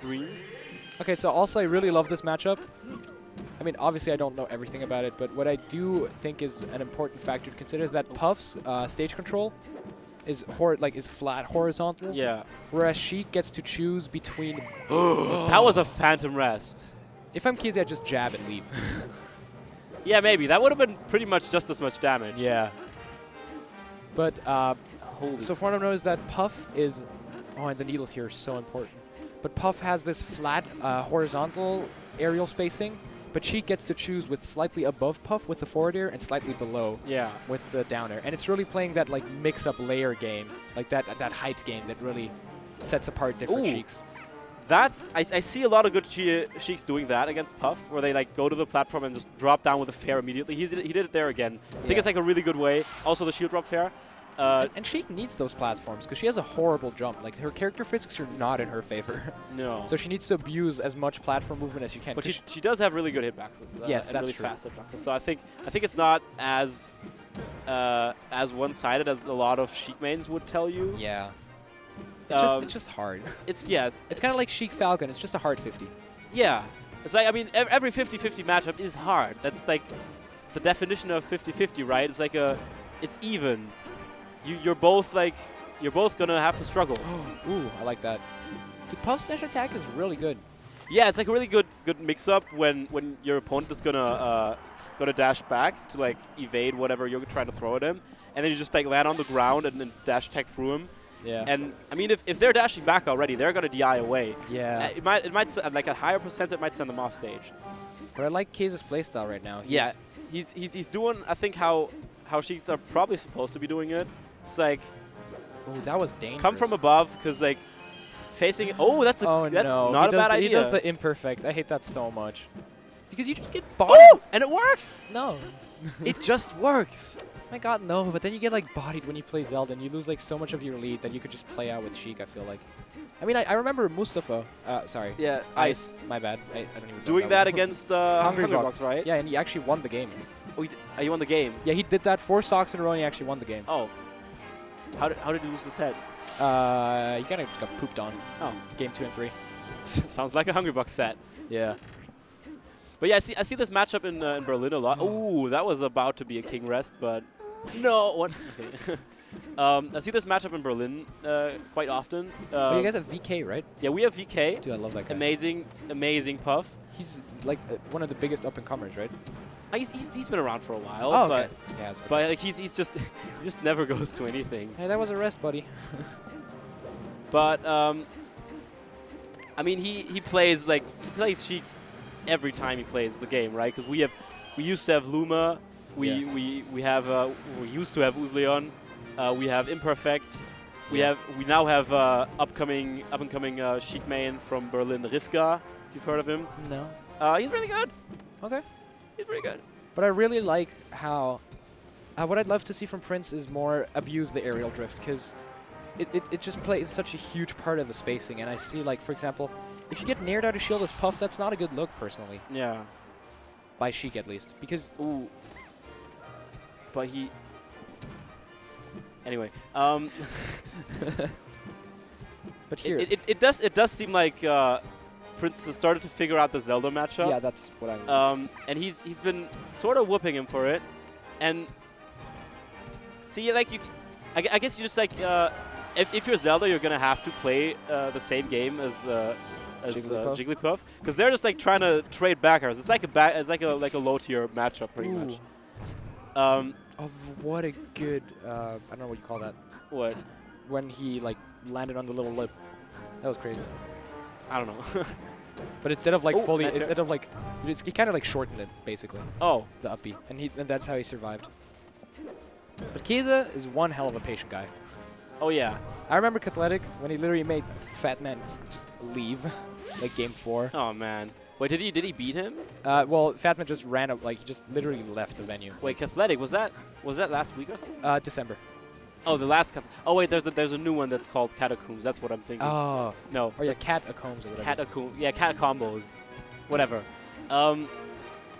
dreams. Okay, so also I really love this matchup. I mean, obviously I don't know everything about it, but what I do think is an important factor to consider is that Puff's stage control is flat horizontal. Yeah. Whereas Sheik gets to choose between. That was a phantom rest. If I'm Kaese, I just jab and leave. Yeah, maybe that would have been pretty much just as much damage. Yeah. But so for what I know is that Puff is. Oh, and the needles here are so important. But Puff has this flat horizontal aerial spacing, but Sheik gets to choose with slightly above Puff with the forward air and slightly below with the down air. And it's really playing that like mix-up layer game, like that height game that really sets apart different Sheiks. I see a lot of good Sheiks doing that against Puff, where they like go to the platform and just drop down with a fair immediately. He did it there again. I think it's like a really good way. Also the shield drop fair. And Sheik needs those platforms because she has a horrible jump. Like her character physics are not in her favor. No. So she needs to abuse as much platform movement as she can. But she does have really good hitboxes. Yes, and that's really true. fast hitboxes. So I think it's not as one-sided as a lot of Sheik mains would tell you. Yeah. It's just hard. It's kind of like Sheik Falcon. It's just a hard 50. Yeah. It's like, I mean, every 50-50 matchup is hard. That's like the definition of 50-50, right? It's like it's even. You're both gonna have to struggle. Ooh, I like that. Dude, Puff's dash attack is really good. Yeah, it's like a really good mix-up when your opponent is gonna dash back to like evade whatever you're trying to throw at him, and then you just like land on the ground and then dash attack through him. Yeah. And I mean, if they're dashing back already, they're gonna DI away. Yeah. It might like a higher percent. It might send them off stage. But I like Kaese's playstyle right now. He's doing I think how Sheiks are probably supposed to be doing it. It's like, oh, that was dangerous. Come from above, because like facing. Oh, that's not a bad idea. He does the imperfect. I hate that so much. Because you just get bodied. Oh, and it works. No. It just works. My God, no. But then you get like bodied when you play Zelda, and you lose like so much of your lead that you could just play out with Sheik. I feel like. I mean, I remember Mustafa. Sorry. Yeah, Ice. My bad. I don't even. Doing that against Hungrybox, right? Yeah, and he actually won the game. Oh, he won the game. Yeah, he did that 4 stocks in a row, and he actually won the game. Oh. How did he lose his head? He kind of just got pooped on. Oh, game 2 and 3. Sounds like a Hungrybox set. Yeah. But yeah, I see this matchup in Berlin a lot. Ooh, that was about to be a king rest, but no. What? Okay. I see this matchup in Berlin quite often. You guys have VK, right? Yeah, we have VK. Dude, I love that guy. Amazing Puff. He's like one of the biggest up and comers, right? He's been around for a while. Oh, but okay. Yeah, okay. But like he just never goes to anything. Hey, that was a rest, buddy. But I mean, he plays Sheiks every time he plays the game, right? Because we used to have Luma, we used to have Uzleon, we have Imperfect, we now have up and coming Sheik main from Berlin, Rivka, if you've heard of him. No. He's really good. Okay. He's pretty good. But I really like how what I'd love to see from Prinz is more abuse the aerial drift, because it just plays such a huge part of the spacing. And I see, like, for example, if you get nared out of shield as Puff, that's not a good look, personally. Yeah. By Sheik, at least. Because... Ooh. But he... Anyway. But here... It does seem like Prinz has started to figure out the Zelda matchup. Yeah, that's what I mean. And he's been sort of whooping him for it. And... See, like, I guess you just, like... If you're Zelda, you're gonna have to play the same game as Jigglypuff, because they're just like trying to trade backers. It's like a low tier matchup, pretty much. Of what a good I don't know what you call that. What? When he like landed on the little lip, that was crazy. I don't know. But instead of like fully, nice instead of like, he kind of like shortened it basically. Oh, the up B, and that's how he survived. But Kaese is one hell of a patient guy. Oh yeah. I remember Cathletic when he literally made Fat Man just leave, like game 4. Oh man. Wait, did he beat him? Well, Fat Man just ran up, like he just literally left the venue. Wait, Cathletic, was that last week or something? December. Oh, the last oh wait, there's a new one that's called Catacombs. That's what I'm thinking. Oh. No. Oh yeah, Catacombs or whatever. Catacombs. Yeah, Catacombos. Whatever.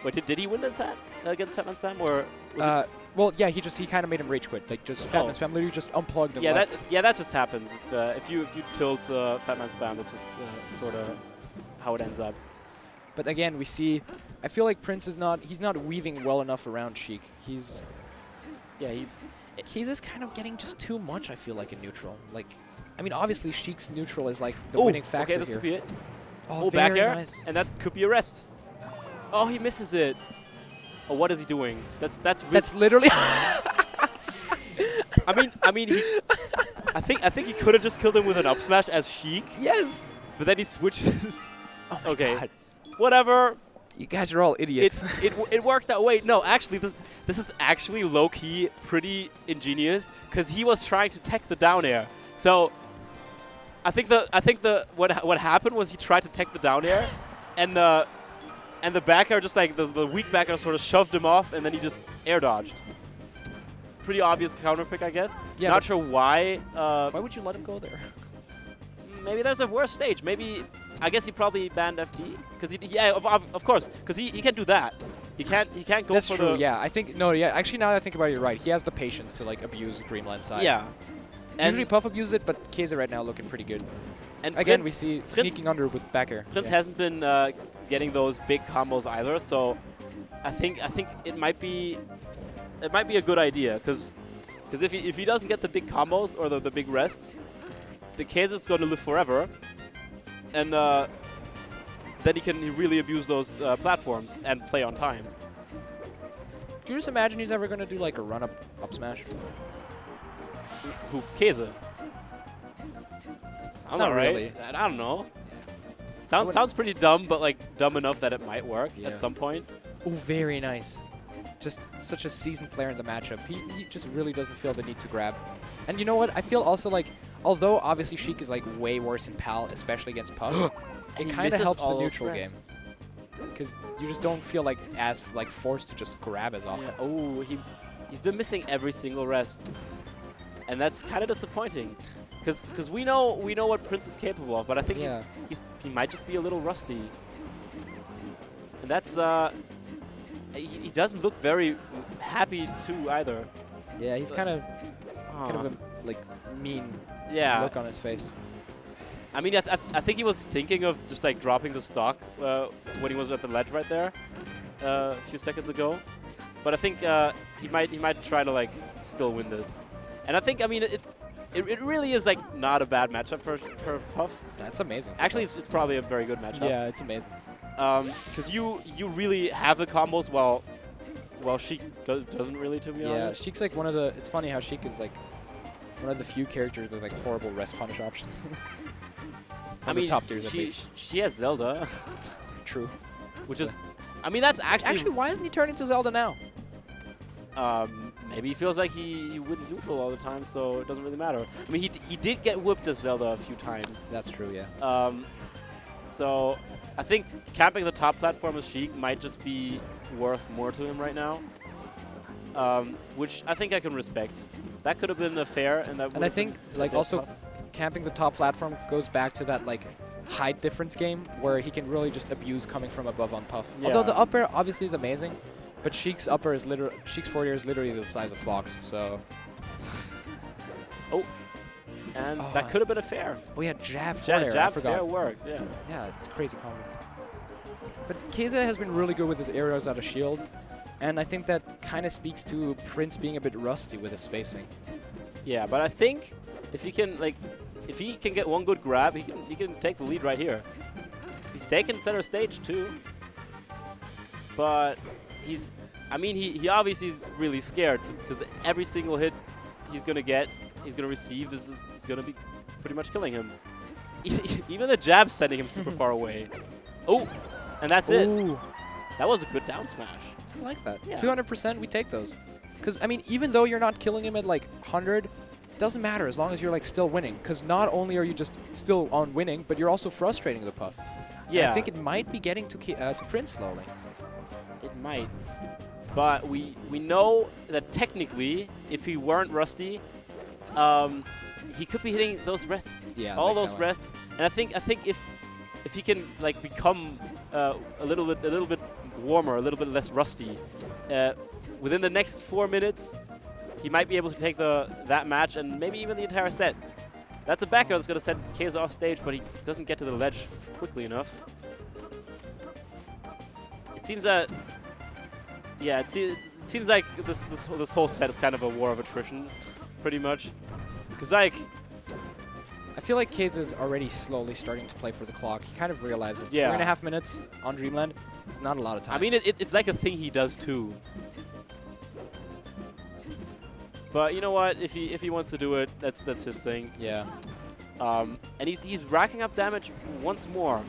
Wait, did he win that set against Fat Man Spam, or was it? Well, yeah, he kind of made him rage quit. Like just Fat Man Spam literally just unplugged and left. That just happens. If you tilt Fat Man Spam, that just sort of how it ends up. But again, we see, I feel like Prinz is not, he's not weaving well enough around Sheik. He's just kind of getting just too much, I feel like, in neutral. Like, I mean, obviously, Sheik's neutral is like the winning factor okay, this here. could be it. Oh, back very air, nice. and that could be a rest. Oh, he misses it. Oh, what is he doing? That's literally. I mean, I think he could have just killed him with an up smash as Sheik. Yes. But then he switches. Oh my okay, God. Whatever. You guys are all idiots. It worked out. Wait, no, actually, this is actually low key pretty ingenious because he was trying to tech the down air. So I think what happened was he tried to tech the down air, and the back air just like the weak back air sort of shoved him off, and then he just air dodged. Pretty obvious counter pick, I guess. Yeah, not sure why. Why would you let him go there? Maybe there's a worse stage. Maybe. I guess he probably banned FD because of course, because he can't do that. He can't go That's for true. the. Yeah, I think actually now that I think about it, you're right. He has the patience to like abuse Dreamland size. Yeah. Usually Puff abuses it, but Kaese right now looking pretty good. And again, Prinz, we see sneaking under with back air. Prinz hasn't been getting those big combos either, so I think it might be a good idea because if he doesn't get the big combos or the big rests, the Kaese is going to live forever. And then he can really abuse those platforms and play on time. Do you just imagine he's ever going to do like a run-up smash? Who? Kaese? Not really. I don't know. Sounds pretty dumb, but like dumb enough that it might work at some point. Oh, very nice. Just such a seasoned player in the matchup. He just really doesn't feel the need to grab. And you know what? I feel also like, although obviously Sheik is like way worse in PAL, especially against Puff, it kind of helps the neutral game. Because you just don't feel like as like forced to just grab as often. Yeah. Oh, he's been missing every single rest. And that's kind of disappointing. Because we know what Prinz is capable of, but I think he might just be a little rusty. And that's he doesn't look very happy too either. Yeah, he's kind of a like mean look on his face. I mean, I think he was thinking of just like dropping the stock when he was at the ledge right there a few seconds ago. But I think he might try to like still win this. And I think, I mean, it really is like not a bad matchup for Puff. That's amazing. Actually, it's probably a very good matchup. Yeah, it's amazing. Because you really have the combos while Sheik doesn't really, to be honest. Yeah, Sheik's like one of the. It's funny how Sheik is like one of the few characters with like horrible rest punish options. I mean, top tiers at least. She has Zelda. True. Which is, I mean, that's actually. Why isn't he turning to Zelda now? Maybe he feels like he wins neutral all the time, so it doesn't really matter. I mean, he did get whipped as Zelda a few times. That's true, yeah. So I think camping the top platform as Sheik might just be worth more to him right now, which I think I can respect. That could have been a fair, and that. And I think like also camping the top platform goes back to that like height difference game where he can really just abuse coming from above on Puff. Yeah. Although the up air obviously is amazing. But Sheik's upper is Sheik's forward air is literally the size of Fox, so. Oh, and that could have been a fair. Oh yeah, jab forward air. Jab fair works, yeah. Yeah, it's crazy combo. But Kaese has been really good with his arrows out of shield, and I think that kind of speaks to Prinz being a bit rusty with his spacing. Yeah, but I think if he can get one good grab, he can take the lead right here. He's taken center stage too, but. He obviously is really scared because every single hit he's going to receive is going to be pretty much killing him. Even the jab's sending him super far away. Oh, and that's it. That was a good down smash. I like that. 200%, we take those. Because, I mean, even though you're not killing him at like 100, it doesn't matter as long as you're like still winning. Because not only are you just still on winning, but you're also frustrating the Puff. Yeah. And I think it might be getting to Prinz slowly. It might, but we know that technically, if he weren't rusty, he could be hitting those rests, all those rests. And I think if he can like become a little bit warmer, a little bit less rusty, within the next 4 minutes, he might be able to take that match and maybe even the entire set. That's a back air that's going to send Kaese off stage, but he doesn't get to the ledge quickly enough. seems that. Yeah, it seems like this whole set is kind of a war of attrition, pretty much. Because like, I feel like Kaese is already slowly starting to play for the clock. He kind of realizes 3.5 minutes on Dreamland is not a lot of time. I mean, it's like a thing he does too. But you know what? If he wants to do it, that's his thing. Yeah. And he's racking up damage once more.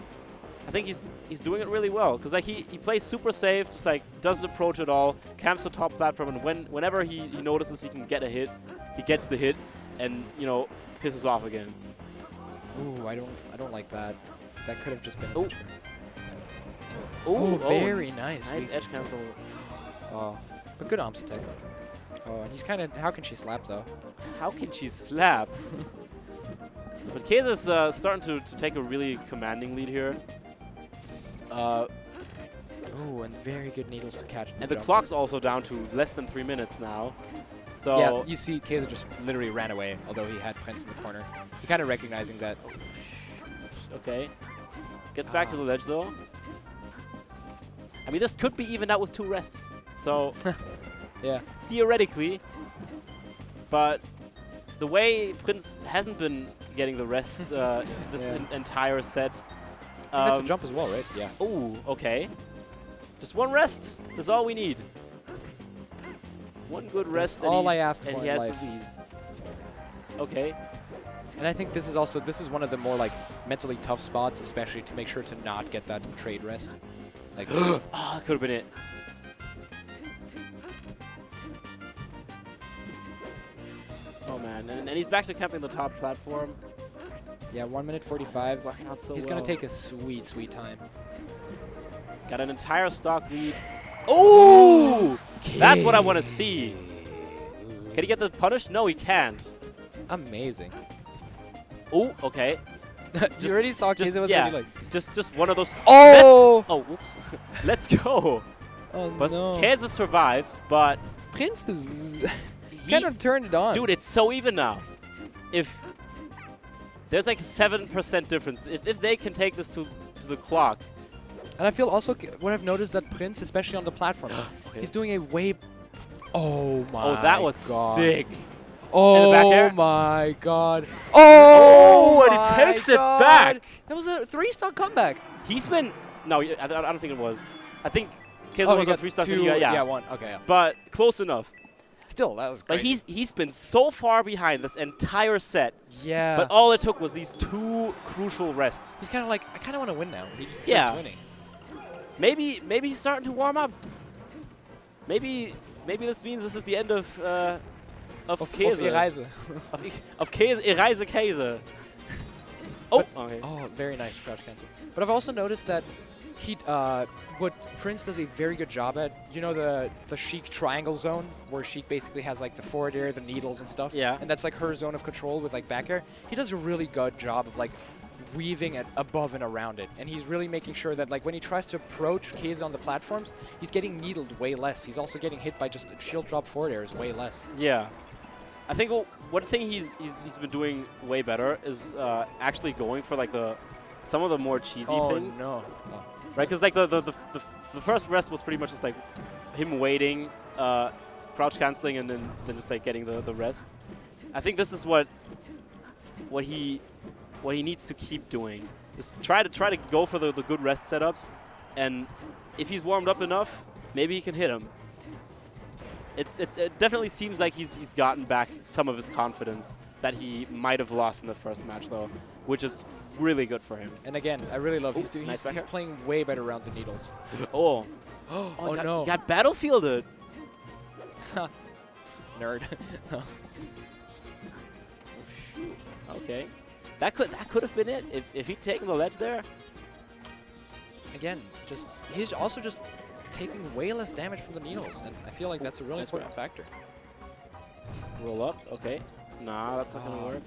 I think he's doing it really well because like he plays super safe, just like doesn't approach at all, camps the top platform, and whenever he notices he can get a hit, he gets the hit, and you know pisses off again. Ooh, I don't like that. That could have just been. Ooh. Oh, very nice. Nice edge cancel. Oh, but good arms attack. Oh, and he's kind of. How can she slap though? How can she slap? But Kaese is starting to take a really commanding lead here. Oh, and very good needles to catch. And the clock's also down to less than 3 minutes now. So yeah, you see Kaese just literally ran away, although he had Prinz in the corner. He kind of recognizing that. Okay. Gets back to the ledge though. I mean, this could be even out with 2 rests. So yeah, theoretically. But the way Prinz hasn't been getting the rests this entire set. That's a jump as well, right? Yeah. Oh, okay. Just 1 rest. That's all we need. 1 good rest. That's all I ask for and in he has life. the lead. Okay. And I think this is one of the more like mentally tough spots, especially to make sure to not get that trade rest. Like, oh, that could have been it. Oh man, and he's back to camping the top platform. Yeah, 1 minute 45. Working out so He's well. gonna take a sweet, sweet time. Got an entire stock lead. Oh! That's what I want to see. Can he get the punish? No, he can't. Amazing. Oh, okay. You already saw Kaese was already like. Just one of those. Oh! Oh, whoops. Let's go. Oh But no. Kaese survives, but Prinz is kind of turned it on. Dude, it's so even now. If there's like 7% difference, if they can take this to the clock. And I feel also what I've noticed that Prinz, especially on the platform, he's doing a way. Oh my! Oh, that was God. sick. Oh back air? my God! Oh, and he takes it back. That was a 3-stock comeback. He's been no, I don't think it was. I think Kaese Oh, was on 3 stocks. Yeah, 1. Okay, yeah. But close enough. Still, that was great. But he's been so far behind this entire set. Yeah. But all it took was these 2 crucial rests. He's kind of like, I kind of want to win now. He just Yeah. starts winning. Maybe he's starting to warm up. Maybe this means this is the end of Kaese. Of Kaese, Reise Kaese. Oh, okay. Oh, very nice crouch cancel. But I've also noticed that what Prinz does a very good job at, you know the Sheik triangle zone, where Sheik basically has like the forward air, the needles and stuff. Yeah. And that's like her zone of control with like back air. He does a really good job of like weaving it above and around it. And he's really making sure that like when he tries to approach Kaese on the platforms, he's getting needled way less. He's also getting hit by just shield drop forward airs way less. Yeah. I think one thing he's been doing way better is actually going for like some of the more cheesy things. Oh no. Right, because like the first rest was pretty much just like him waiting, crouch canceling, and then just like getting the rest. I think this is what he needs to keep doing. Is try to go for the good rest setups, and if he's warmed up enough, maybe he can hit him. It definitely seems like he's gotten back some of his confidence that he might have lost in the first match though, which is really good for him. And again, I really love he's nice playing way better around the needles. Oh. Oh no. He got battlefielded. Nerd. Oh, shoot. Okay. That could have been it if he'd taken the ledge there. Again, he's also just taking way less damage from the needles, and I feel like that's a really important factor. Roll up. Okay. Nah, that's not gonna work.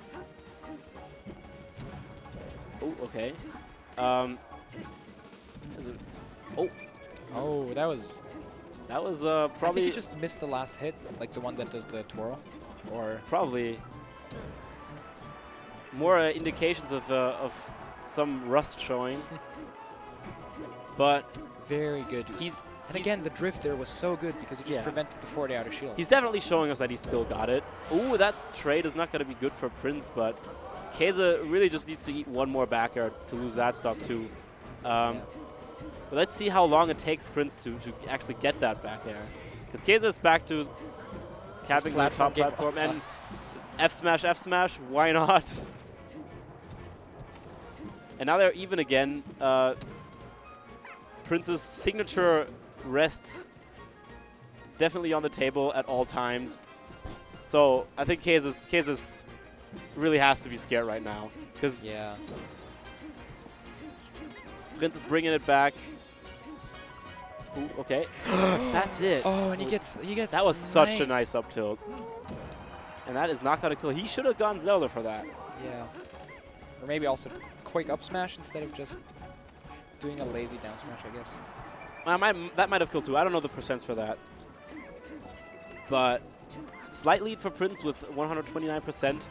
Oh, okay. Oh, that was probably. I think he just missed the last hit, like the one that does the twirl, or probably more indications of some rust showing. But very good. And again, the drift there was so good because it just prevented the forward out of shield. He's definitely showing us that he's still got it. Ooh, that trade is not going to be good for Prinz, but Kaese really just needs to eat one more back air to lose that stock too. But let's see how long it takes Prinz to actually get that back air. Because Kaese is back to capping the top platform and F smash, why not? And now they're even again. Prinz's signature rests definitely on the table at all times. So I think Kaese's really has to be scared right now. Because Prinz is bringing it back. Ooh, okay. That's it. Oh, and he gets that was such a nice up tilt. And that is not going to kill. He should have gone Zelda for that. Yeah. Or maybe also quick up smash instead of just doing a lazy down smash, I guess. That might have killed too. I don't know the percents for that. But slight lead for Prinz with 129%.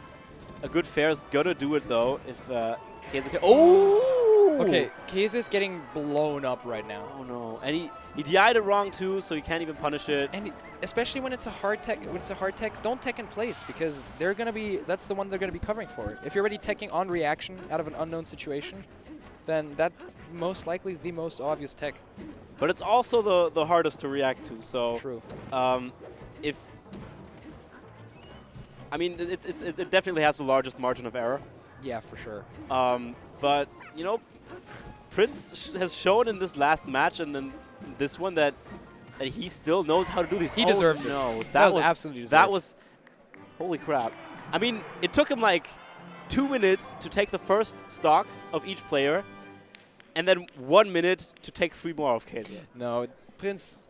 A good fair is going to do it, though, if Kaese can. Oh! Okay, Kaese is getting blown up right now. Oh, no. And he DI'd it wrong, too, so he can't even punish it. And especially when it's a hard tech, don't tech in place because they're going to be, that's the one they're going to be covering for. If you're already teching on reaction out of an unknown situation, then that most likely is the most obvious tech. But it's also the hardest to react to. So true. I mean, it definitely has the largest margin of error. Yeah, for sure. But you know, Prinz has shown in this last match and in this one that he still knows how to do these. He deserved this. No, that was absolutely deserved. That was holy crap. I mean, it took him like 2 minutes to take the first stock of each player, and then 1 minute to take 3 more of Kaese. No, Prinz